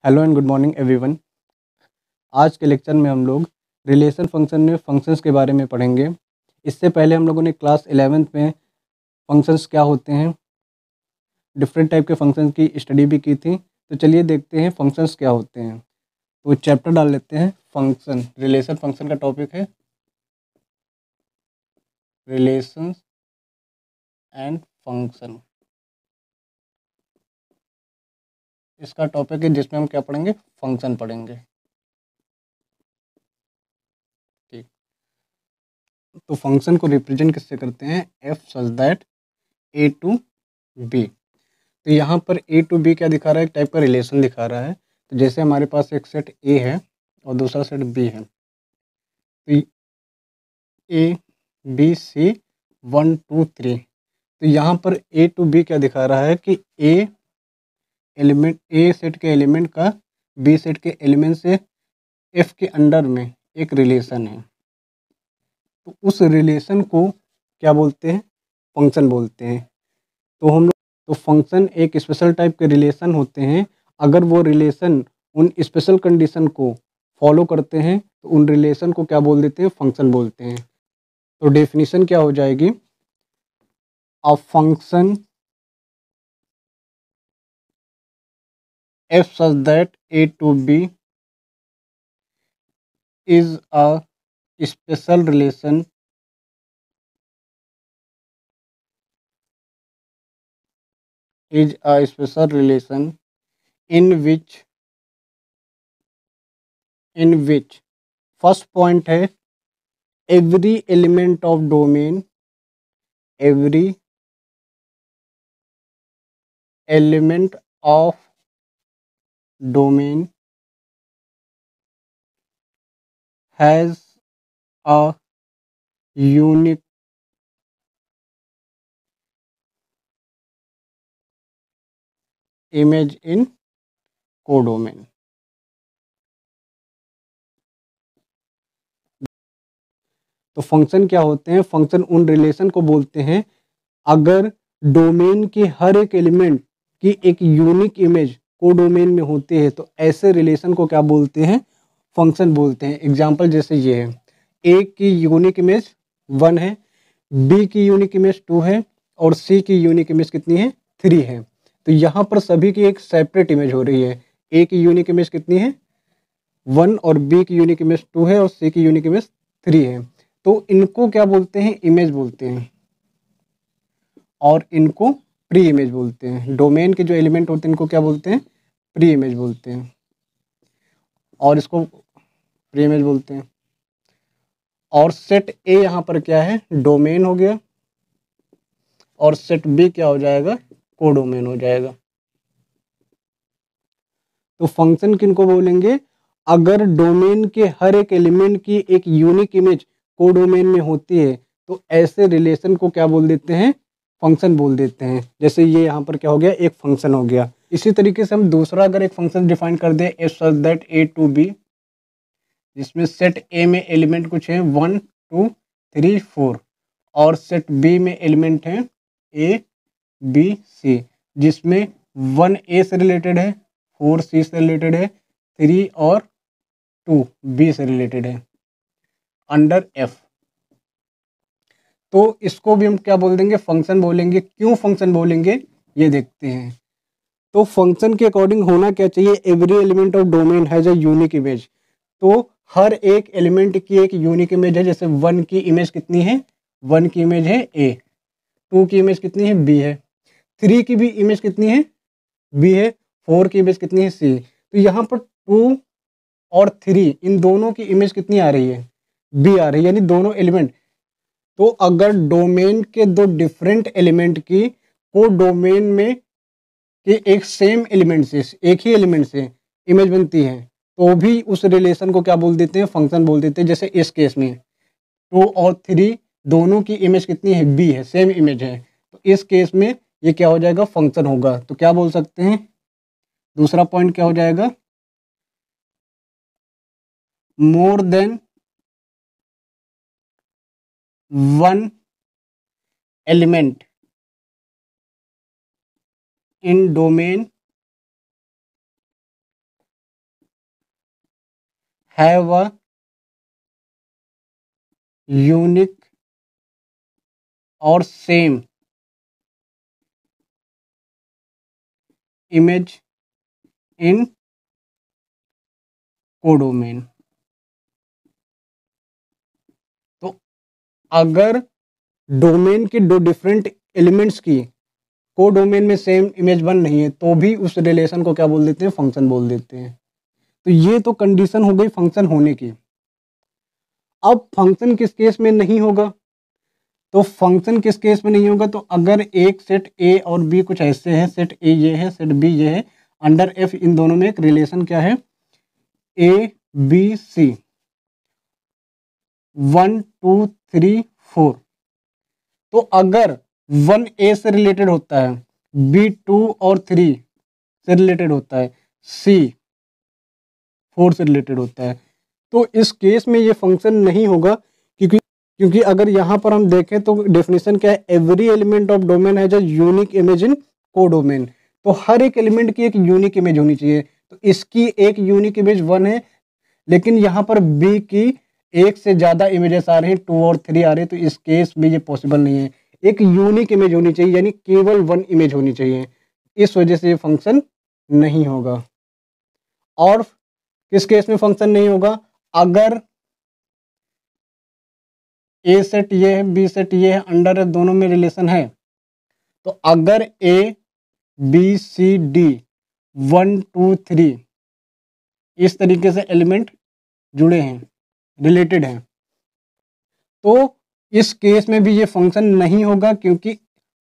Hello and good morning everyone. आज के lecture में हम लोग रिलेशन फंक्शन में फंक्शंस के बारे में पढ़ेंगे। इससे पहले हम लोगों ने क्लास 11th में फंक्शंस क्या होते हैं, डिफरेंट टाइप के फंक्शंस की स्टडी भी की थी। तो चलिए देखते हैं फंक्शंस क्या होते हैं। तो चैप्टर डाल लेते हैं फंक्शन। रिलेशन फंक्शन का टॉपिक है रिलेशंस एंड फंक्शन। इसका टॉपिक है जिसमें हम क्या पढ़ेंगे, फंक्शन पढ़ेंगे। ठीक, तो फंक्शन को रिप्रेजेंट किससे करते हैं, F such that A to B. तो यहाँ पर ए टू बी क्या दिखा रहा है, एक टाइप का रिलेशन दिखा रहा है। तो जैसे हमारे पास एक सेट ए है और दूसरा सेट बी है, तो ए बी सी 1 2 3। तो यहाँ पर ए टू बी क्या दिखा रहा है कि ए सेट के एलिमेंट का बी सेट के एलिमेंट से एफ के अंडर में एक रिलेशन है। तो उस रिलेशन को क्या बोलते हैं, फंक्शन बोलते हैं। तो हम लोग तो फंक्शन एक स्पेशल टाइप के रिलेशन होते हैं। अगर वो रिलेशन उन स्पेशल कंडीशन को फॉलो करते हैं तो उन रिलेशन को क्या बोल देते हैं, फंक्शन बोलते हैं। तो डेफिनेशन क्या हो जाएगी, a function F such that A to B is a special relation in which first point है every element of domain every element of domain has a unique image in codomain। तो function क्या होते हैं, function उन relation को बोलते हैं अगर डोमेन के हर एक एलिमेंट की एक यूनिक इमेज कोडोमेन में होती है तो ऐसे रिलेशन को क्या बोलते हैं, फंक्शन बोलते हैं। एग्जांपल जैसे ये है, ए की यूनिक इमेज 1 है, बी की यूनिक इमेज 2 है और सी की यूनिक इमेज कितनी है, 3 है। तो यहाँ पर सभी की एक सेपरेट इमेज हो रही है। ए की यूनिक इमेज कितनी है, 1 और बी की यूनिक इमेज 2 है और सी की यूनिक इमेज 3 है। तो इनको क्या बोलते हैं, इमेज बोलते हैं और इनको प्री इमेज बोलते हैं। डोमेन के जो एलिमेंट होते हैं इनको क्या बोलते हैं, प्री इमेज बोलते हैं और इसको प्री इमेज बोलते हैं। और सेट ए यहाँ पर क्या है, डोमेन हो गया और सेट बी क्या हो जाएगा, कोडोमेन हो जाएगा। तो फंक्शन किनको बोलेंगे, अगर डोमेन के हर एक एलिमेंट की एक यूनिक इमेज कोडोमेन में होती है तो ऐसे रिलेशन को क्या बोल देते हैं, फंक्शन बोल देते हैं। जैसे ये यहाँ पर क्या हो गया, एक फंक्शन हो गया। इसी तरीके से हम दूसरा अगर एक फंक्शन डिफाइन कर दें, F such that A to B, जिसमें सेट ए में एलिमेंट कुछ है 1 2 3 4 और सेट बी में एलिमेंट है ए बी सी, जिसमें 1 ए से रिलेटेड है, 4 सी से रिलेटेड है, 3 और 2 बी से रिलेटेड है अंडर एफ। तो इसको भी हम क्या बोल देंगे, फंक्शन बोलेंगे। क्यों फंक्शन बोलेंगे ये देखते हैं। तो फंक्शन के अकॉर्डिंग होना क्या चाहिए, every element of domain has a unique image. तो हर एक एलिमेंट की एक यूनिक इमेज है। जैसे 1 की इमेज कितनी है, 1 की इमेज है ए, 2 की इमेज कितनी है, बी है, 3 की भी इमेज कितनी है, बी है, 4 की इमेज कितनी है, सी। तो यहाँ पर 2 और 3 इन दोनों की इमेज कितनी आ रही है, बी आ रही है, यानी दोनों एलिमेंट। तो अगर डोमेन के दो डिफरेंट एलिमेंट की को डोमेन में के एक सेम एलिमेंट से, एक ही एलिमेंट से इमेज बनती है तो भी उस रिलेशन को क्या बोल देते हैं, फंक्शन बोल देते हैं। जैसे इस केस में 2 और 3 दोनों की इमेज कितनी है, बी है, सेम इमेज है। तो इस केस में ये क्या हो जाएगा, फंक्शन होगा। तो क्या बोल सकते हैं, दूसरा पॉइंट क्या हो जाएगा, more than one element in domain have a unique और सेम इमेज इन कोडोमेन। तो अगर डोमेन के दो डिफरेंट एलिमेंट्स की कोडोमेन में सेम इमेज बन रही है तो भी उस रिलेशन को क्या बोल देते हैं, फंक्शन बोल देते हैं। तो ये तो कंडीशन हो गई फंक्शन होने की। अब फंक्शन किस केस में नहीं होगा, तो फंक्शन किस केस में नहीं होगा, तो अगर एक सेट ए और बी कुछ ऐसे हैं, सेट ए ये है, सेट बी ये है, अंडर एफ इन दोनों में एक रिलेशन क्या है, ए बी सी 1 2 3 4। तो अगर 1 ए से रिलेटेड होता है, बी 2 और 3 से रिलेटेड होता है, सी 4 से रिलेटेड होता है, तो इस केस में ये फंक्शन नहीं होगा। क्योंकि अगर यहाँ पर हम देखें तो डेफिनेशन क्या है, every element of domain has a unique image in codomain. तो हर एक एलिमेंट की एक यूनिक इमेज होनी चाहिए। तो इसकी एक यूनिक इमेज 1 है, लेकिन यहाँ पर बी की एक से ज़्यादा इमेजेस आ रहे हैं, 2 और 3 आ रहे हैं, तो इस केस में ये पॉसिबल नहीं है। एक यूनिक इमेज होनी चाहिए, यानी केवल 1 इमेज होनी चाहिए। इस वजह से ये फंक्शन नहीं होगा। और किस केस में फंक्शन नहीं होगा, अगर ए सेट ये है, बी सेट ये है, अंडर दोनों में रिलेशन है, तो अगर ए बी सी डी 1 2 3 इस तरीके से एलिमेंट जुड़े हैं, रिलेटेड हैं, तो इस केस में भी ये फंक्शन नहीं होगा, क्योंकि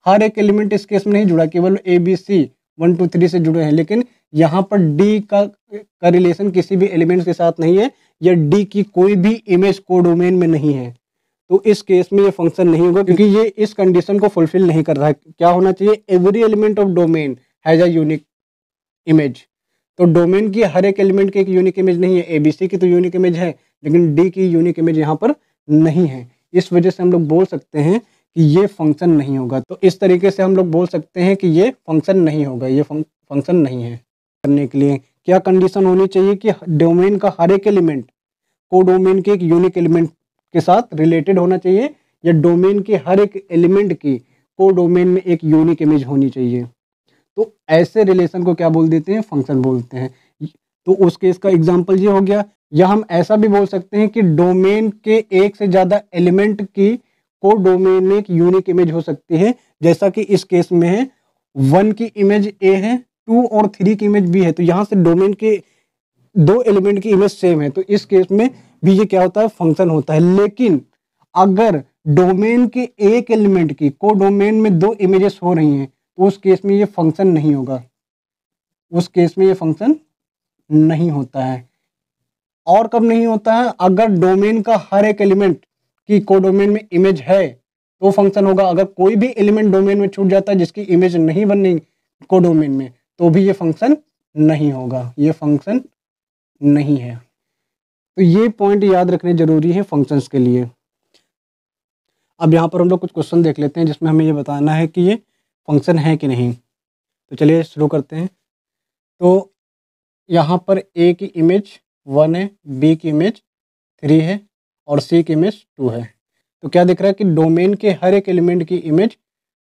हर एक एलिमेंट इस केस में नहीं जुड़ा, केवल ए बी सी 1 2 3 से जुड़े हैं। लेकिन यहाँ पर डी का रिलेशन किसी भी एलिमेंट के साथ नहीं है, या डी की कोई भी इमेज कोडोमेन में नहीं है, तो इस केस में ये फंक्शन नहीं होगा, क्योंकि ये इस कंडीशन को फुलफिल नहीं कर रहा है। क्या होना चाहिए, every element of domain has a unique image. तो डोमेन की हर एक एलिमेंट की एक यूनिक इमेज नहीं है, एबीसी की तो यूनिक इमेज है, लेकिन डी की यूनिक इमेज यहाँ पर नहीं है। इस वजह से हम लोग बोल सकते हैं कि ये फंक्शन नहीं होगा। तो इस तरीके से हम लोग बोल सकते हैं कि ये फंक्शन नहीं होगा, ये फंक्शन नहीं है। करने के लिए क्या कंडीशन होनी चाहिए कि डोमेन का हर एक एलिमेंट कोडोमेन के एक यूनिक एलिमेंट के साथ रिलेटेड होना चाहिए, या डोमेन के हर एक एलिमेंट की कोडोमेन में एक यूनिक इमेज होनी चाहिए। तो ऐसे रिलेशन को क्या बोल देते हैं, फंक्शन बोलते हैं। तो उस केस का एग्जांपल ये हो गया। या हम ऐसा भी बोल सकते हैं कि डोमेन के एक से ज़्यादा एलिमेंट की कोडोमेन में एक यूनिक इमेज हो सकती है, जैसा कि इस केस में है, 1 की इमेज ए है, 2 और 3 की इमेज बी है। तो यहाँ से डोमेन के 2 एलिमेंट की इमेज सेम है, तो इस केस में भी ये क्या होता है, फंक्शन होता है। लेकिन अगर डोमेन के एक एलिमेंट की कोडोमेन में 2 इमेजेस हो रही हैं, तो उस केस में ये फंक्शन नहीं होगा, उस केस में ये फंक्शन नहीं होता है। और कब नहीं होता है, अगर डोमेन का हर एक एलिमेंट की कोडोमेन में इमेज है तो फंक्शन होगा। अगर कोई भी एलिमेंट डोमेन में छूट जाता है जिसकी इमेज नहीं बननी कोडोमेन में, तो भी ये फंक्शन नहीं होगा, ये फंक्शन नहीं है। तो ये पॉइंट याद रखने जरूरी है फंक्शंस के लिए। अब यहाँ पर हम लोग कुछ क्वेश्चन देख लेते हैं जिसमें हमें ये बताना है कि ये फंक्शन है कि नहीं। तो चलिए शुरू करते हैं। तो यहाँ पर ए की इमेज 1 है, बी की इमेज 3 है और सी की इमेज 2 है। तो क्या दिख रहा है कि डोमेन के हर एक एलिमेंट की इमेज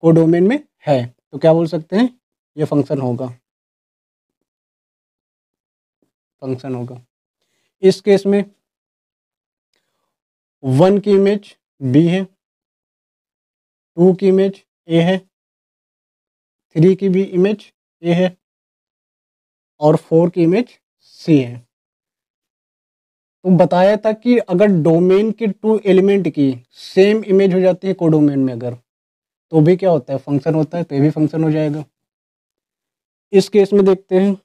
कोडोमेन में है, तो क्या बोल सकते हैं, ये फंक्शन होगा, फंक्शन होगा। इस केस में 1 की इमेज बी है, 2 की इमेज ए है, 3 की भी इमेज ए है और 4 की इमेज सी है। तो बताया था कि अगर डोमेन के 2 एलिमेंट की सेम इमेज हो जाती है कोडोमेन में अगर, तो भी क्या होता है, फंक्शन होता है, तो ये भी फंक्शन हो जाएगा। इस केस में देखते हैं,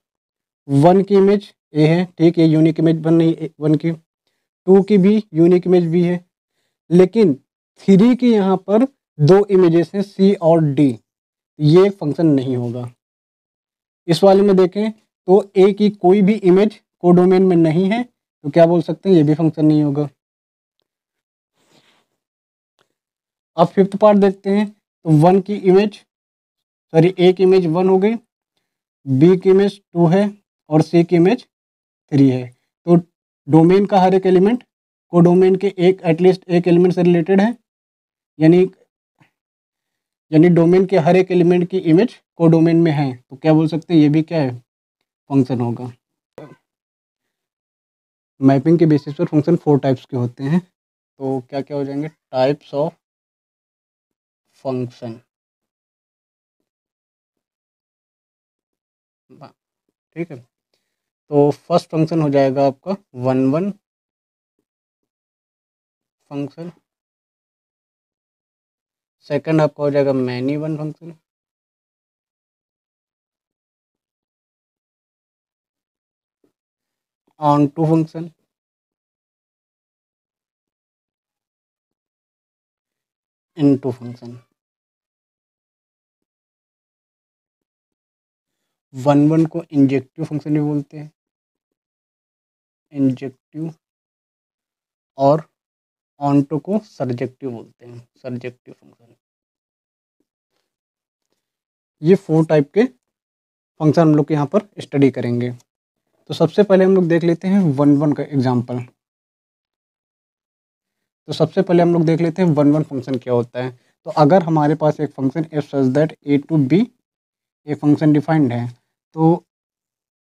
1 की इमेज ए है, ठीक है, यूनिक इमेज बन रही है 1 की, 2 की भी यूनिक इमेज भी है, लेकिन 3 की यहाँ पर 2 इमेजेस हैं सी और डी, ये फंक्शन नहीं होगा। इस वाले में देखें तो ए की कोई भी इमेज कोडोमेन में नहीं है, तो क्या बोल सकते हैं, ये भी फंक्शन नहीं होगा। अब फिफ्थ पार्ट देखते हैं। तो 1 की इमेज, सॉरी, ए की इमेज 1 हो गई, बी की इमेज 2 है और सी की इमेज 3 है। तो डोमेन का हर एक एलिमेंट कोडोमेन के एक एटलीस्ट एक एलिमेंट से रिलेटेड है, यानी डोमेन के हर एक एलिमेंट की इमेज कोडोमेन में है, तो क्या बोल सकते हैं, ये भी क्या है, फंक्शन होगा। मैपिंग के बेसिस पर फंक्शन 4 टाइप्स के होते हैं, तो क्या क्या हो जाएंगे, टाइप्स ऑफ फंक्शन। ठीक है, तो फर्स्ट फंक्शन हो जाएगा आपका 1-1 फंक्शन, सेकंड आपका हो जाएगा many one function, onto function, into function. 1-1 को इंजेक्टिव फंक्शन भी बोलते हैं, इंजेक्टिव, और ऑन टू को सर्जेक्टिव बोलते हैं, सर्जेक्टिव फंक्शन। ये 4 टाइप के फंक्शन हम लोग यहाँ पर स्टडी करेंगे। तो सबसे पहले हम लोग देख लेते हैं 1-1 का एग्जाम्पल। तो सबसे पहले हम लोग देख लेते हैं 1-1 फंक्शन क्या होता है। तो अगर हमारे पास एक function F such that A to B एक फंक्शन डिफाइंड है, तो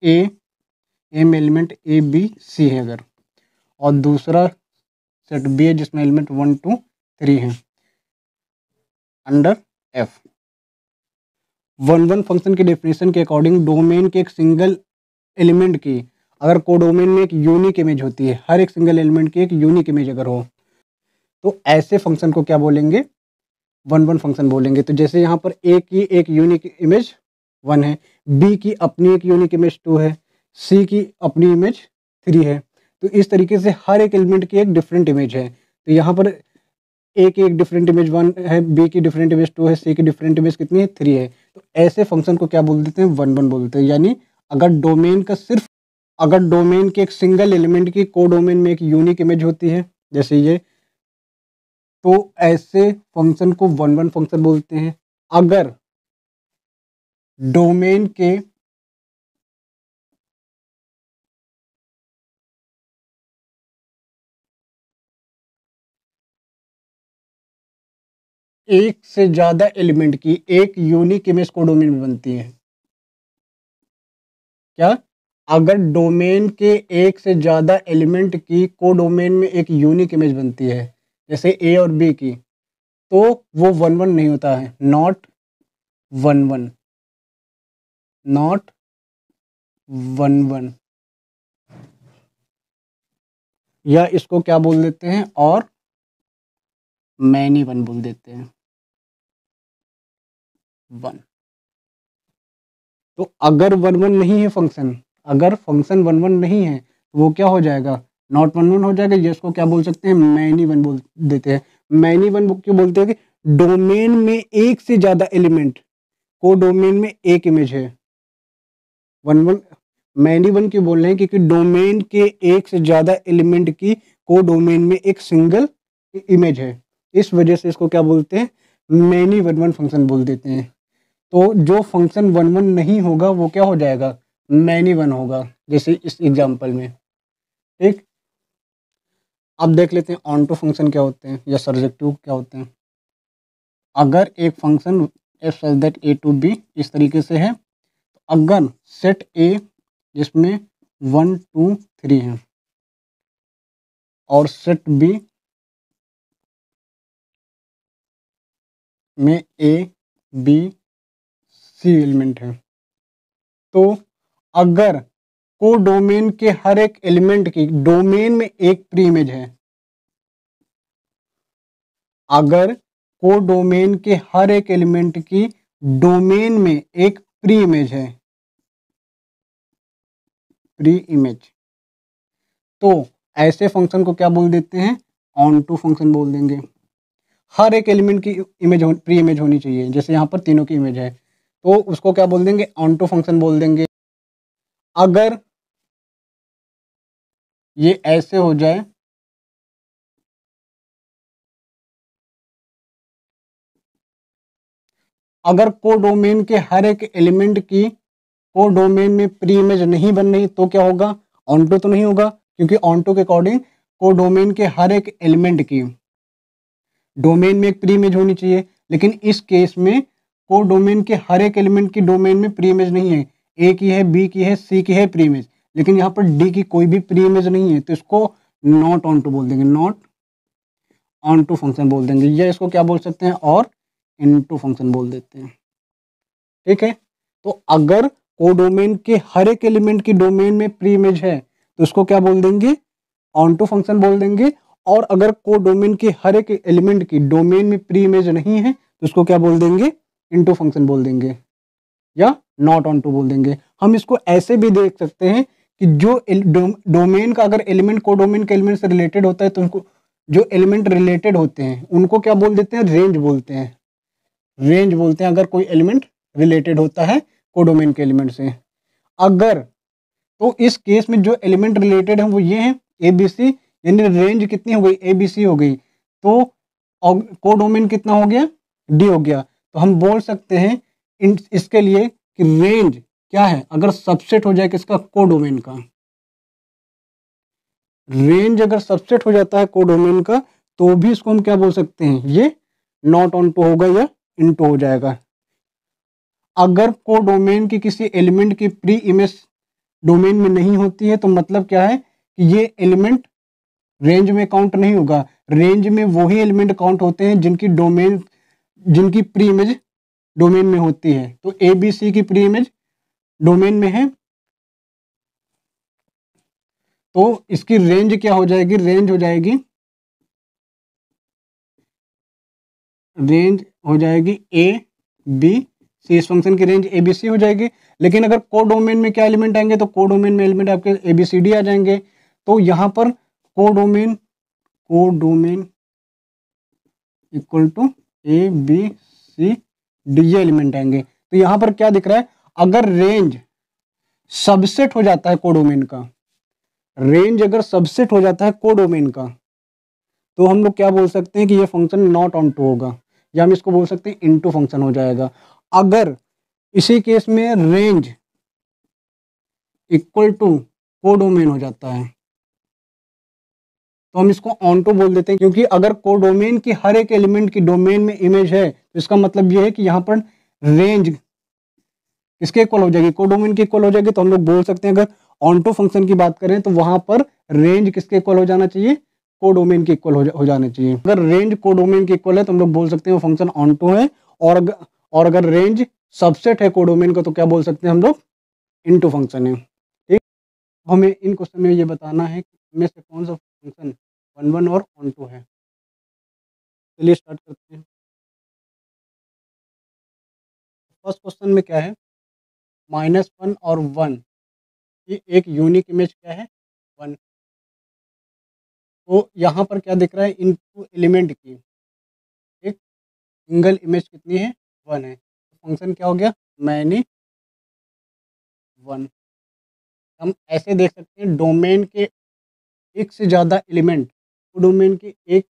ए में एलिमेंट ए बी सी है अगर, और दूसरा सेट बी है जिसमें एलिमेंट 1 2 3 है अंडर एफ। 1-1 फंक्शन की डेफिनेशन के अकॉर्डिंग डोमेन के एक सिंगल एलिमेंट की अगर कोडोमेन में एक यूनिक इमेज होती है, हर एक सिंगल एलिमेंट की एक यूनिक इमेज अगर हो, तो ऐसे फंक्शन को क्या बोलेंगे, 1-1 फंक्शन बोलेंगे। तो जैसे यहाँ पर ए की एक यूनिक इमेज 1 है, बी की अपनी एक यूनिक इमेज 2 है, सी की अपनी इमेज 3 है, तो इस तरीके से हर एक एलिमेंट की एक डिफरेंट इमेज है। तो यहाँ पर ए की एक डिफरेंट इमेज 1 है, बी की डिफरेंट इमेज 2 है, सी की डिफरेंट इमेज कितनी है, 3 है। तो ऐसे फंक्शन को क्या बोल देते हैं, 1-1 बोलते हैं। यानी अगर डोमेन के एक सिंगल एलिमेंट की कोडोमेन में एक यूनिक इमेज होती है जैसे ये, तो ऐसे फंक्शन को 1-1 फंक्शन बोलते हैं। अगर डोमेन के एक से ज्यादा एलिमेंट की एक यूनिक इमेज कोडोमेन में बनती है, क्या, अगर डोमेन के एक से ज्यादा एलिमेंट की कोडोमेन में एक यूनिक इमेज बनती है जैसे ए और बी की, तो वो 1-1 नहीं होता है, नॉट 1-1, नॉट 1-1, या इसको क्या बोल देते हैं, और मैनी वन बोल देते हैं, 1। तो अगर 1-1 नहीं है फंक्शन, अगर फंक्शन 1-1 नहीं है तो वो क्या हो जाएगा, नॉट 1-1 हो जाएगा। ये इसको क्या बोल सकते हैं, मैनी वन बोल देते हैं। मैनी वन क्यों बोलते हैं, कि डोमेन में एक से ज्यादा एलिमेंट को डोमेन में एक इमेज है। 1-1 मैनी वन क्यों बोल रहे हैं, क्योंकि डोमेन के एक से ज्यादा एलिमेंट की को डोमेन में एक सिंगल इमेज है, इस वजह से इसको क्या बोलते हैं, मैनी 1-1 फंक्शन बोल देते हैं। तो जो फंक्शन 1-1 नहीं होगा वो क्या हो जाएगा, मैनी वन होगा, जैसे इस एग्जांपल में। ठीक, अब देख लेते हैं ऑन टू फंक्शन क्या होते हैं या सर्जेक्टिव क्या होते हैं। अगर एक function F such that A to B इस तरीके से है, तो अगर सेट ए जिसमें 1 2 3 है और सेट बी में ए बी सी एलिमेंट है, तो अगर को डोमेन के हर एक एलिमेंट की डोमेन में एक प्री इमेज है, अगर को डोमेन के हर एक एलिमेंट की डोमेन में एक प्री इमेज है, प्री इमेज, तो ऐसे फंक्शन को क्या बोल देते हैं, ऑन टू फंक्शन बोल देंगे। हर एक एलिमेंट की इमेज प्री इमेज होनी चाहिए, जैसे यहाँ पर तीनों की इमेज है, तो उसको क्या बोल देंगे, ऑन टू फंक्शन बोल देंगे। अगर ये ऐसे हो जाए, अगर कोडोमेन के हर एक एलिमेंट की कोडोमेन में प्री इमेज नहीं बन रही, तो क्या होगा, ऑन टू तो नहीं होगा, क्योंकि ऑन टू के अकॉर्डिंग कोडोमेन के हर एक एलिमेंट की डोमेन में एक प्री इमेज होनी चाहिए, लेकिन इस केस में कोडोमेन के हर एक एलिमेंट की डोमेन में प्री इमेज नहीं है। ए की है, बी की है, सी की है प्री इमेज, लेकिन यहाँ पर डी की कोई भी प्री इमेज नहीं है, तो इसको नॉट ऑन टू बोल देंगे, नॉट ऑन टू फंक्शन बोल देंगे, या इसको क्या बोल सकते हैं, और इनटू फंक्शन बोल देते हैं। ठीक है, तो अगर कोडोमेन के हर एक एलिमेंट की डोमेन में प्री इमेज है तो इसको क्या बोल देंगे, ऑन टू फंक्शन बोल देंगे। और अगर कोडोमेन के हर एक एलिमेंट की डोमेन में प्री इमेज नहीं है तो इसको क्या बोल देंगे, इनटू फंक्शन बोल देंगे, या नॉट ऑन टू बोल देंगे। हम इसको ऐसे भी देख सकते हैं कि जो डोमेन का अगर एलिमेंट कोडोमेन के एलिमेंट से रिलेटेड होता है तो उनको, जो एलिमेंट रिलेटेड होते हैं उनको क्या बोल देते हैं, रेंज बोलते हैं, रेंज बोलते हैं अगर कोई एलिमेंट रिलेटेड होता है कोडोमेन के एलिमेंट से। अगर, तो इस केस में जो एलिमेंट रिलेटेड है वो ये हैं ए बी सी, यानी रेंज कितनी हो गई, ए बी सी हो गई, तो कोडोमेन कितना हो गया, डी हो गया। तो हम बोल सकते हैं इसके लिए कि रेंज क्या है, अगर सबसेट हो जाए किसका, कोडोमेन का, रेंज अगर सबसेट हो जाता है कोडोमेन का तो भी इसको हम क्या बोल सकते हैं, ये नॉट ऑन टू होगा या इनटू हो जाएगा। अगर कोडोमेन की किसी एलिमेंट की प्री इमेज डोमेन में नहीं होती है तो मतलब क्या है कि ये एलिमेंट रेंज में काउंट नहीं होगा। रेंज में वही एलिमेंट काउंट होते हैं जिनकी डोमेन, जिनकी प्री इमेज डोमेन में होती है। तो ए बी सी की प्री इमेज डोमेन में है तो इसकी रेंज क्या हो जाएगी, रेंज हो जाएगी, रेंज हो जाएगी ए बी सी, इस फंक्शन की रेंज ए बी सी हो जाएगी। लेकिन अगर कोडोमेन में क्या एलिमेंट आएंगे, तो कोडोमेन में एलिमेंट आपके ए बी सी डी आ जाएंगे। तो यहाँ पर codomain equal to A B C D ये एलिमेंट आएंगे। तो यहाँ पर क्या दिख रहा है, अगर रेंज सबसेट हो जाता है कोडोमेन का, रेंज अगर सबसेट हो जाता है कोडोमेन का तो हम लोग क्या बोल सकते हैं कि ये फंक्शन नॉट ऑन टू होगा, या हम इसको बोल सकते हैं इनटू फंक्शन हो जाएगा। अगर इसी केस में रेंज इक्वल टू कोडोमेन हो जाता है तो हम इसको ऑन टू बोल देते हैं, क्योंकि अगर कोडोमेन की हर एक एलिमेंट की डोमेन में इमेज है तो इसका मतलब ये है कि यहाँ पर रेंज किसके इक्वल हो जाएगी, कोडोमेन की इक्वल हो जाएगी। तो हम लोग बोल सकते हैं अगर ऑन टू फंक्शन की बात करें तो वहां पर रेंज किसके इक्वल हो जाना चाहिए, कोडोमेन के इक्वल हो जाना चाहिए। अगर रेंज कोडोमेन के इक्वल है तो हम लोग बोल सकते हैं वो फंक्शन ऑन टू है। और अगर रेंज सबसेट है कोडोमेन का तो क्या बोल सकते हैं हम लोग, इनटू फंक्शन है। ठीक, हमें इन क्वेश्चन में ये बताना है कि इनमें से कौन सा फंक्शन वन वन और ऑन टू है। चलिए स्टार्ट करते हैं। फर्स्ट क्वेश्चन में क्या है, -1 और 1 की एक यूनिक इमेज क्या है, 1। तो यहाँ पर क्या दिख रहा है, इन टू एलिमेंट की एक सिंगल इमेज कितनी है, 1 है। तो फंक्शन क्या हो गया, मैनी 1। हम ऐसे देख सकते हैं डोमेन के एक से ज़्यादा एलिमेंट, तो डोमेन के एक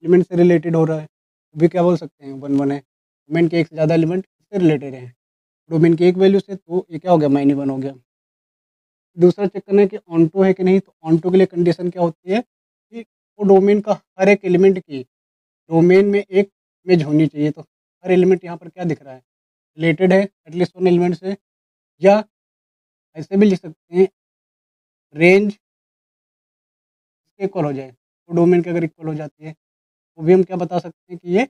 एलिमेंट से रिलेटेड हो रहा है, तो भी क्या बोल सकते हैं, 1 1 है। डोमेन के एक से ज़्यादा एलिमेंट किससे रिलेटेड है, डोमेन की एक वैल्यू से, तो ये क्या हो गया, मैनी 1 हो गया। दूसरा चेक करना है कि ऑन टू है कि नहीं, तो ऑन टू के लिए कंडीशन क्या होती है कि वो डोमेन का हर एक एलिमेंट की डोमेन में एक इमेज होनी चाहिए। तो हर एलिमेंट यहाँ पर क्या दिख रहा है, रिलेटेड है एटलीस्ट वन एलिमेंट से, या ऐसे भी लिख सकते हैं रेंज इक्वल हो जाए, तो डोमेन के अगर इक्वल हो जाती है तो भी हम क्या बता सकते हैं कि ये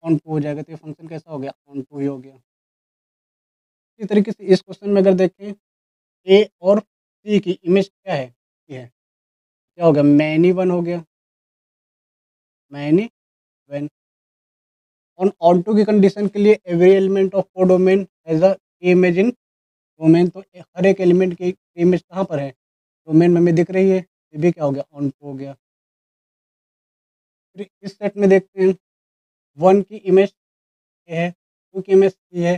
ऑन टू हो जाएगा। तो ये फंक्शन कैसा हो गया, ऑन टू ही हो गया। इसी तरीके से इस क्वेश्चन में अगर देखें ए और सी की इमेज क्या है, ये है, क्या हो गया, मैनी 1 हो गया, मैनी 1। ऑन टू की कंडीशन के लिए every element of codomain has a image in domain. तो हर एक एलिमेंट की इमेज कहाँ पर है, डोमेन में हमें दिख रही है, ये भी क्या हो गया, ऑन टू हो गया। फिर इस सेट में देखते हैं 1 की इमेज ए है, 2 की इमेज सी है,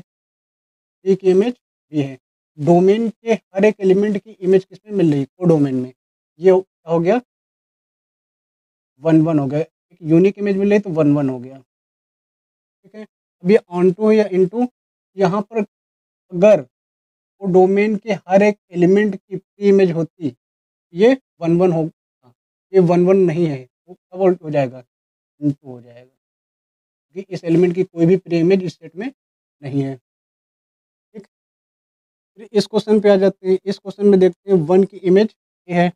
3 की इमेज बी है। डोमेन के हर एक एलिमेंट की इमेज किसमें मिल रही है, कोडोमेन में। ये क्या हो गया, 1 1 हो गया, एक यूनिक इमेज मिल रही तो 1 1 हो गया। ठीक है, अब ये ऑन टू या इनटू, यहाँ पर अगर वो डोमेन के हर एक एलिमेंट की प्री इमेज होती, ये 1 1 होगा, ये 1 1 नहीं है, वो कब हो जाएगा, इनटू हो जाएगा, क्योंकि इस एलिमेंट की कोई भी प्री इमेज इस सेट में नहीं है। ठीक, फिर इस क्वेश्चन पे आ जाते हैं। इस क्वेश्चन में देखते हैं 1 की इमेज ए है,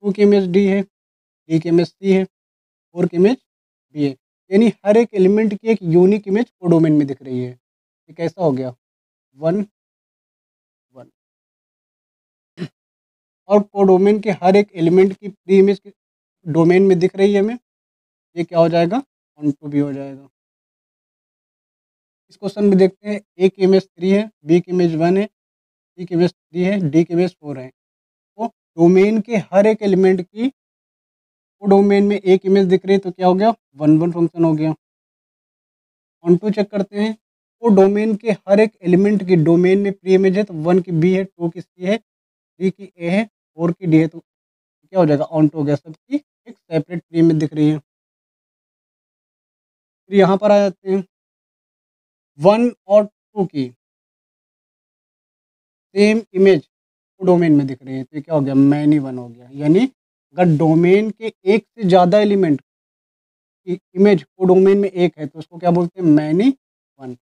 2 की इमेज डी है, 3 की इमेज सी है, 4 की इमेज बी है। यानी हर एक एलिमेंट की एक यूनिक इमेज कोडोमेन में दिख रही है। ये कैसा हो गया, 1 1। और कोडोमेन के हर एक एलिमेंट की प्री इमेज डोमेन में दिख रही है हमें, ये क्या हो जाएगा, ऑन टू भी हो जाएगा। इस क्वेश्चन में देखते हैं ए की इमेज 3 है, बी की इमेज 1 है, सी की इमेज 3 है, डी की इमेज 4 है। तो डोमेन के हर एक एलिमेंट की डोमेन में एक इमेज दिख रही है, तो क्या हो गया, 1 1 फंक्शन हो गया। ऑन टू चेक करते हैं, तो डोमेन के हर एक एलिमेंट की डोमेन में प्री इमेज है, तो 1 की बी है, 2 की सी है, 3 की ए है, 4 की डी है, तो क्या हो जाएगा, ऑन टू हो गया। सबकी एक सेपरेट प्री इमेज दिख रही है। फिर यहाँ पर आ जाते हैं, 1 और 2 की सेम इमेज डोमेन में दिख रही है, तो ये क्या हो गया, मैनी वन हो गया। यानी अगर डोमेन के एक से ज़्यादा एलिमेंट की इमेज को डोमेन में एक है, तो उसको क्या बोलते हैं, मैनी वन।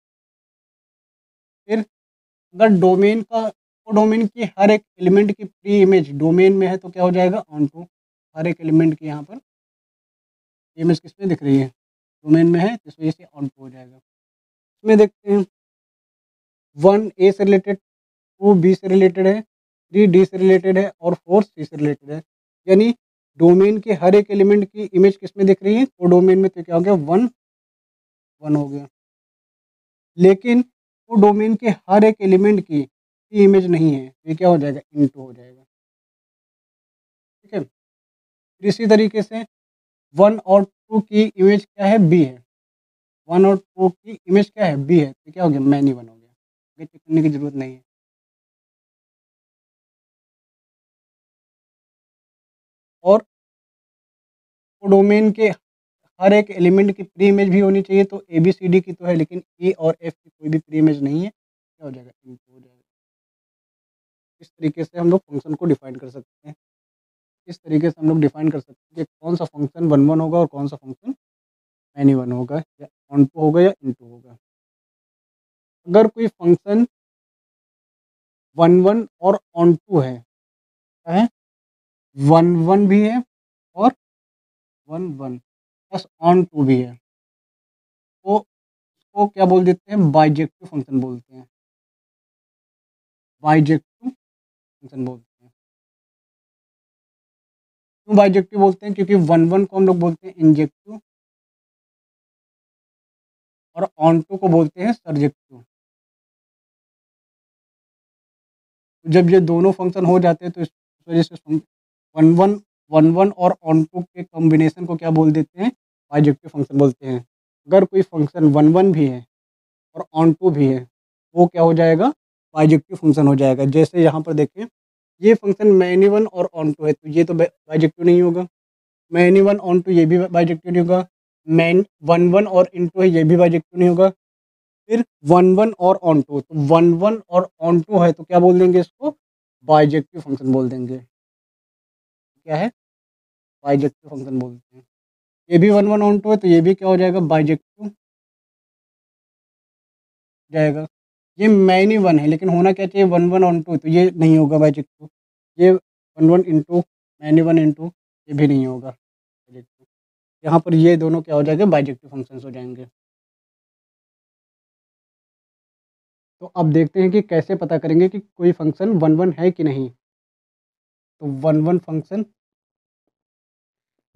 फिर अगर डोमेन का डोमेन की हर एक एलिमेंट की प्री इमेज डोमेन में है, तो क्या हो जाएगा, ऑन टू। हर एक एलिमेंट की यहाँ पर इमेज किस में दिख रही है, डोमेन में है, तो इस वजह से ऑन टू हो जाएगा। इसमें देखते हैं, 1 ए से रिलेटेड, 2 बी से रिलेटेड है, 3 डी से रिलेटेड है, और 4 सी से रिलेटेड है। यानी डोमेन के हर एक एलिमेंट की इमेज किस में दिख रही है, तो डोमेन में, तो क्या हो गया, 1 1 हो गया। लेकिन वो डोमेन के हर एक एलिमेंट की इमेज नहीं है, ये क्या हो जाएगा, इनटू हो जाएगा। ठीक है, फिर इसी तरीके से 1 और 2 की इमेज क्या है, बी है। 1 और 2 की इमेज क्या है, बी है, तो क्या हो गया, मैनी वन हो गया। ये चेक करने की जरूरत नहीं है। और डोमेन के हर एक एलिमेंट की प्री इमेज भी होनी चाहिए, तो ए बी सी डी की तो है, लेकिन ए और एफ की कोई भी प्री इमेज नहीं है, क्या हो जाएगा, इनटू हो जाएगा। इस तरीके से हम लोग फंक्शन को डिफाइन कर सकते हैं। इस तरीके से हम लोग डिफाइन कर सकते हैं कि कौन सा फंक्शन 1 1 होगा और कौन सा फंक्शन एनी वन होगा, या ऑन टू होगा, या इनटू होगा। अगर कोई फंक्शन 1 1 और ऑन टू है 1 1 भी है और 1 1 प्लस ऑन टू भी है, तो उसको क्या बोल देते हैं, बाइजेक्टिव फंक्शन बोलते हैं। बाइजेक्टिव फंक्शन बोलते हैं। क्यों बाइजेक्टिव बोलते हैं, क्योंकि 1 1 को हम लोग बोलते हैं इंजेक्टिव, और ऑन टू को बोलते हैं सरजेक्टिव। जब ये दोनों फंक्शन हो जाते हैं, तो इस वजह से 1 1 और ऑन टू के कॉम्बिनेशन को क्या बोल देते हैं, बाइजेक्टिव फंक्शन बोलते हैं। अगर कोई फंक्शन 1 1 भी है और ऑन टू भी है, वो क्या हो जाएगा, बाइजेक्टिव फंक्शन हो जाएगा। जैसे यहाँ पर देखिए, ये फंक्शन मैनी वन और ऑन टू है, तो ये तो बाइजेक्टिव नहीं होगा। मैनी वन ऑन टू, ये भी बाइजेक्टिव नहीं होगा। मैन 1 1 और इनटू है, ये भी बाइजेक्टिव नहीं होगा। फिर 1 1 और ऑन टू, तो 1 1 और ऑन टू है, तो क्या बोल देंगे इसको, बाइजेक्टिव फंक्शन बोल देंगे। क्या है, बाइजेक्टिव फंक्शन बोलते हैं। ये भी 1 1 ऑन टू है, तो ये भी क्या हो जाएगा, बाइजेक्टिव जाएगा। ये मैनी वन है, लेकिन होना क्या चाहिए, 1 1 ऑन टू, तो ये नहीं होगा बाइजेक्टिव। ये 1 1 इंटू मैनी वन इंटू, ये भी नहीं होगा बाइजेक्टिव। यहाँ पर ये दोनों क्या हो जाएंगे, बाइजेक्टिव फंक्शंस हो जाएंगे। तो अब देखते हैं कि कैसे पता करेंगे कि कोई फंक्शन 1 1 है कि नहीं। तो 1 1 फंक्शन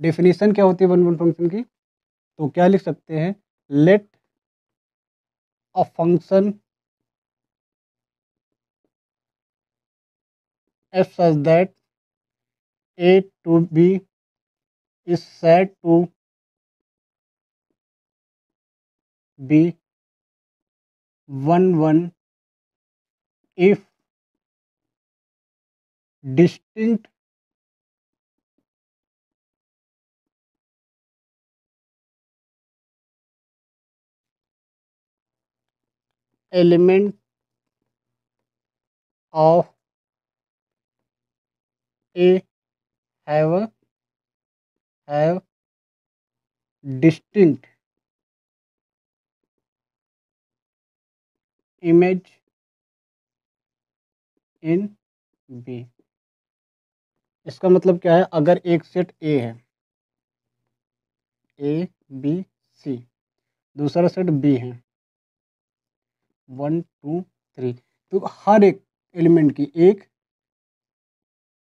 डेफिनेशन क्या होती है 1 1 फंक्शन की, तो क्या लिख सकते हैं, let a function F such that a to b is said to be 1 1 if distinct element of A have distinct image in B. इसका मतलब क्या है, अगर एक सेट ए है, ए बी सी, दूसरा सेट बी है, 1 2 3, तो हर एक एलिमेंट की एक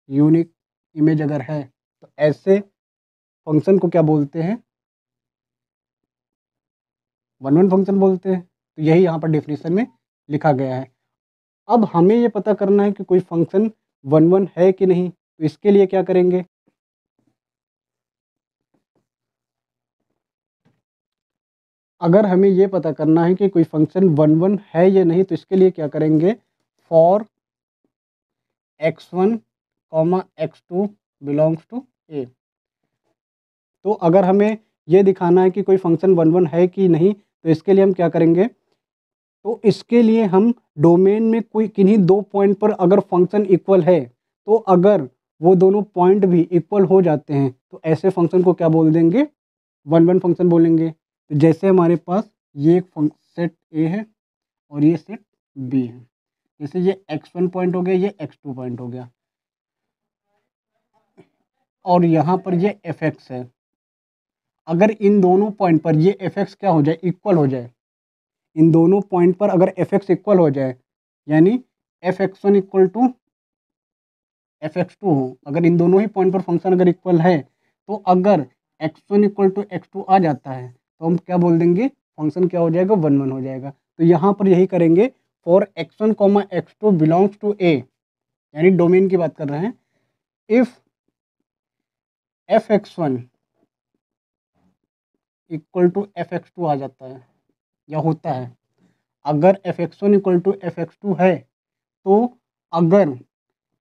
यूनिक इमेज अगर है तो ऐसे फंक्शन को क्या बोलते हैं, वन वन फंक्शन बोलते हैं। तो यही यहाँ पर डेफिनेशन में लिखा गया है। अब हमें ये पता करना है कि कोई फंक्शन वन वन है कि नहीं, तो इसके लिए क्या करेंगे, अगर हमें ये पता करना है कि कोई फंक्शन वन वन है या नहीं, तो इसके लिए क्या करेंगे, for x1 x2 belongs to ए। तो अगर हमें ये दिखाना है कि कोई फंक्शन वन वन है कि नहीं, तो इसके लिए हम क्या करेंगे, तो इसके लिए हम डोमेन में कोई किन्हीं दो पॉइंट पर अगर फंक्शन इक्वल है, तो अगर वो दोनों पॉइंट भी इक्वल हो जाते हैं तो ऐसे फंक्शन को क्या बोल देंगे, वन वन फंक्शन बोलेंगे। तो जैसे हमारे पास ये एक सेट ए है और ये सेट बी है, जैसे ये x1 पॉइंट हो गया, ये x2 पॉइंट हो गया, और यहाँ पर ये fx है। अगर इन दोनों पॉइंट पर ये fx क्या हो जाए, इक्वल हो जाए, इन दोनों पॉइंट पर अगर fx इक्वल हो जाए, यानी fx1 इक्वल टू fx2 हो, अगर इन दोनों ही पॉइंट पर फंक्शन अगर इक्वल है, तो अगर x1 इक्वल टू x2 आ जाता है तो हम क्या बोल देंगे, फंक्शन क्या हो जाएगा, वन वन हो जाएगा। तो यहाँ पर यही करेंगे, for x1 x2 belongs to ए, यानी डोमेन की बात कर रहे हैं, if fx1 equal to fx2 आ जाता है या होता है, अगर fx1 इक्वल टू fx2 है, तो अगर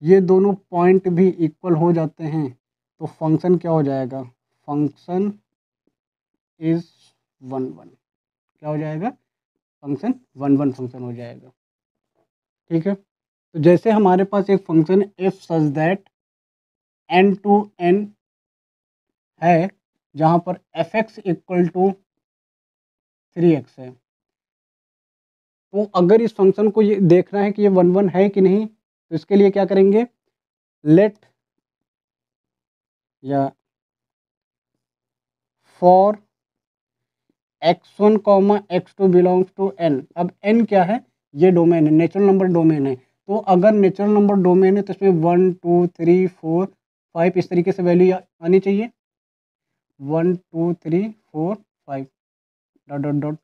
ये दोनों पॉइंट भी इक्वल हो जाते हैं तो फंक्शन क्या हो जाएगा, फंक्शन इज वन वन, क्या हो जाएगा, फंक्शन वन वन फंक्शन हो जाएगा। ठीक है, तो जैसे हमारे पास एक function F such that n to n है, जहाँ पर fx इक्वल टू 3x है, तो अगर इस फंक्शन को ये देखना है कि ये वन वन है कि नहीं, तो इसके लिए क्या करेंगे, लेट या for x1 x2 belongs to n। अब n क्या है, ये डोमेन है, नेचुरल नंबर डोमेन है। तो अगर नेचुरल नंबर डोमेन है तो इसमें 1 2 3 4 5 इस तरीके से वैल्यू आनी चाहिए, 1 2 3 4 5 डॉट डॉट डॉट।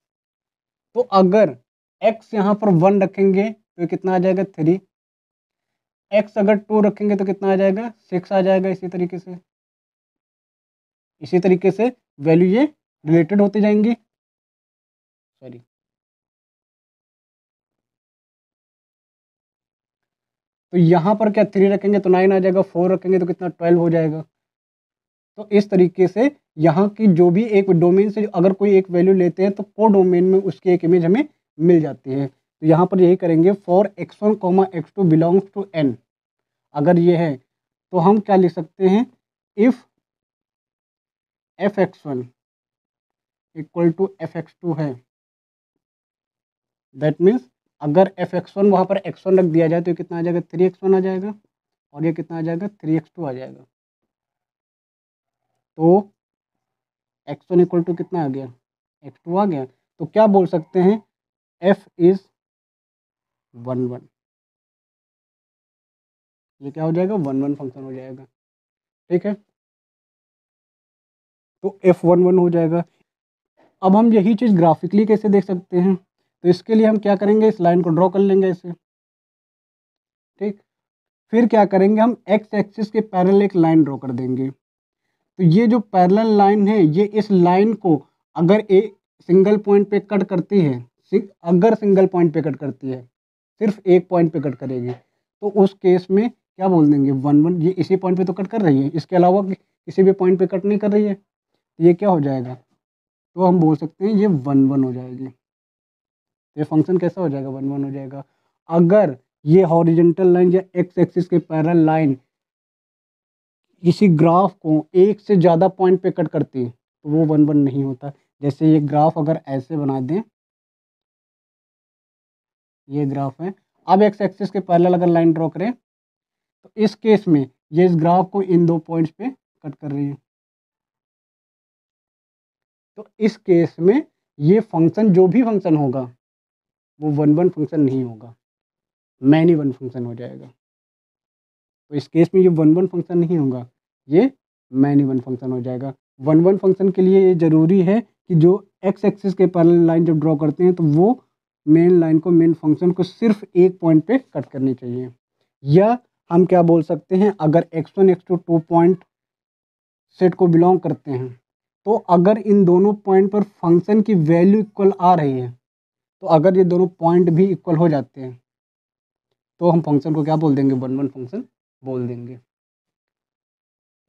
तो अगर x यहाँ पर 1 रखेंगे तो ये कितना आ जाएगा, 3। x अगर 2 रखेंगे तो कितना आ जाएगा, 6 आ जाएगा। इसी तरीके से वैल्यू ये रिलेटेड होती जाएंगी। सॉरी, तो यहाँ पर क्या 3 रखेंगे तो 9 आ जाएगा, 4 रखेंगे तो कितना 12 हो जाएगा। तो इस तरीके से यहाँ की जो भी एक डोमेन से अगर कोई एक वैल्यू लेते हैं तो को डोमेन में उसकी एक इमेज हमें मिल जाती है। तो यहाँ पर यही करेंगे, for x1 x2 belongs to n, अगर ये है तो हम क्या लिख सकते हैं, if fx1 equal to fx2 है, दैट मीन्स अगर fx1 वहाँ पर x1 रख दिया जाए तो ये कितना आ जाएगा, 3x1 आ जाएगा, और ये कितना आ जाएगा, 3x2 आ जाएगा। तो x1 इक्वल टू कितना आ गया, x2 आ गया। तो क्या बोल सकते हैं, f इज वन वन, ये क्या हो जाएगा, वन वन फंक्शन हो जाएगा। ठीक है, तो f वन वन हो जाएगा। अब हम यही चीज़ ग्राफिकली कैसे देख सकते हैं, तो इसके लिए हम क्या करेंगे, इस लाइन को ड्रॉ कर लेंगे ऐसे। ठीक, फिर क्या करेंगे, हम x एक्सिस के पैरेलल एक लाइन ड्रॉ कर देंगे। तो ये जो पैरेलल लाइन है, ये इस लाइन को अगर एक सिंगल पॉइंट पे कट करती है, अगर सिंगल पॉइंट पे कट करती है, सिर्फ एक पॉइंट पे कट करेगी, तो उस केस में क्या बोल देंगे, वन वन। ये इसी पॉइंट पे तो कट कर रही है, इसके अलावा किसी भी पॉइंट पे कट नहीं कर रही है, तो ये क्या हो जाएगा, तो हम बोल सकते हैं ये वन वन हो जाएगी। ये फंक्शन कैसा हो जाएगा, वन वन हो जाएगा। अगर ये हॉरिजेंटल लाइन या एक्स एक्सिस के पैरेलल लाइन किसी ग्राफ को एक से ज़्यादा पॉइंट पे कट करती है तो वो 1 1 नहीं होता। जैसे ये ग्राफ अगर ऐसे बना दें, ये ग्राफ है, अब एक्स एक्सिस के पैरेलल अगर लाइन ड्रॉ करें तो इस केस में ये इस ग्राफ को इन 2 पॉइंट्स पे कट कर रही है। तो इस केस में ये फंक्शन, जो भी फंक्शन होगा वो 1 1 फंक्शन नहीं होगा, मैनी वन फंक्शन हो जाएगा। तो इस केस में ये 1 1 फंक्शन नहीं होगा, ये मैनी वन फंक्शन हो जाएगा। 1 1 फंक्शन के लिए ये ज़रूरी है कि जो एक्स एक्सिस के पैरेलल लाइन जब ड्रॉ करते हैं तो वो मेन लाइन को, मेन फंक्शन को सिर्फ एक पॉइंट पे कट करनी चाहिए। या हम क्या बोल सकते हैं, अगर x1 x2 2 पॉइंट सेट को बिलोंग करते हैं तो अगर इन दोनों पॉइंट पर फंक्शन की वैल्यू इक्वल आ रही है, तो अगर ये दोनों पॉइंट भी इक्वल हो जाते हैं तो हम फंक्शन को क्या बोल देंगे, 1 1 फंक्शन बोल देंगे।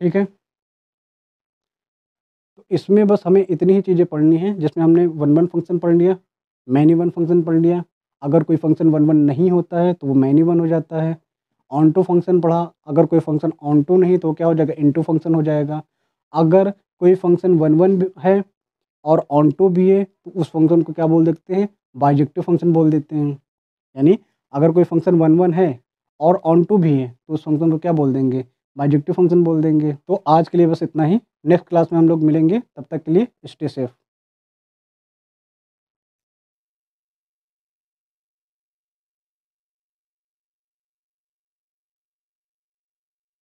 ठीक है, तो इसमें बस हमें इतनी ही चीज़ें पढ़नी है, जिसमें हमने 1 1 फंक्शन पढ़ लिया, मैनी वन फंक्शन पढ़ लिया। अगर कोई फंक्शन 1 1 नहीं होता है तो वो मैनी वन हो जाता है। ऑन टू फंक्शन पढ़ा, अगर कोई फंक्शन ऑन टू नहीं तो क्या हो जाएगा, इनटू फंक्शन हो जाएगा। अगर कोई फंक्शन 1 1 है और ऑन टू भी है तो उस फंक्शन को क्या बोल देते हैं, बाइजेक्टिव फंक्शन बोल देते हैं। यानी अगर कोई फंक्शन 1 1 है और ऑन टू भी है तो उस फंक्शन को क्या बोल देंगे, बाइजेक्टिव फंक्शन बोल देंगे। तो आज के लिए बस इतना ही, नेक्स्ट क्लास में हम लोग मिलेंगे, तब तक के लिए स्टे सेफ।